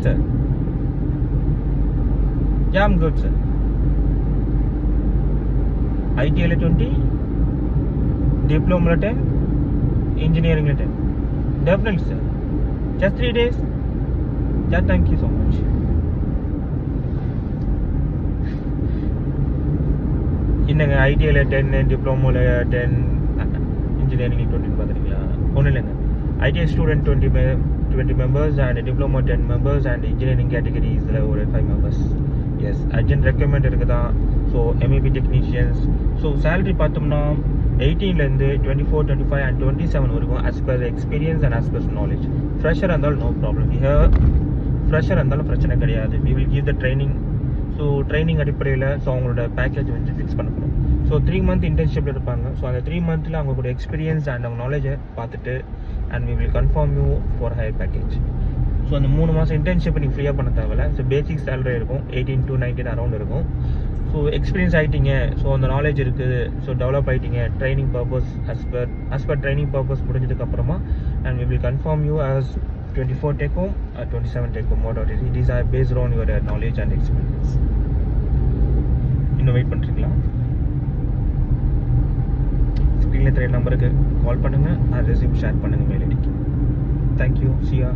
Sir. Yeah, I'm good, sir. ITL 20, Diploma 10, Engineering 10. Definitely, sir. Just 3 days. Yeah, thank you so much. இன்னங்க ஐடியில் 10 டிப்ளமோவில் 10 engineering 20 பார்த்துருக்கீங்களா? ஒன்றும் இல்லைங்க. ITI student 20 members and diploma 10 members and engineering கேட்டகரிஸில் ஒரு 5 members. Yes, urgent recommend இருக்குதா. So MEP technicians. So salary பார்த்தோம்னா 18லேருந்து 24, 25 and 27 வரைக்கும் as per experience and as per knowledge. ஃப்ரெஷராக இருந்தாலும் நோ ப்ராப்ளம். ஃப்ரெஷராக இருந்தாலும் பிரச்சனை கிடையாது. we will give the training. So training அடிப்படையில் ஸோ அவங்களோட பேக்கேஜ் வந்து ஃபிக்ஸ் பண்ணப்படும். ஸோ 3 month இன்டர்ன்ஷிப்பில் இருப்பாங்க. ஸோ அந்த 3 monthல அவங்களோட எக்ஸ்பீரியன்ஸ் அண்ட் அவங்க நாலேஜை பார்த்துட்டு and we will confirm you for higher package. So அந்த 3 மாதம் இன்டர்ன்ஷிப் நீங்கள் ஃப்ரீயாக பண்ண தேவையில்ல. ஸோ பேசிக் சேலரி இருக்கும் 18 to 19 அரௌண்ட் இருக்கும். ஸோ எக்ஸ்பீரியன்ஸ் ஆகிட்டீங்க, ஸோ அந்த நாலேஜ் இருக்குது, ஸோ டெவலப் ஆகிட்டீங்க, training purpose as per training purpose முடிஞ்சதுக்கப்புறமா and we will confirm you as 24 take home or 27 take home. What it is are based on your knowledge and experience. இன்னும் wait பண்ணுறீங்களா? ஸ்க்ரீனில் தெரிய நம்பருக்கு கால் பண்ணுங்கள், resume share பண்ணுங்கள் mail ஐடிக்கு. Thank you. See ya.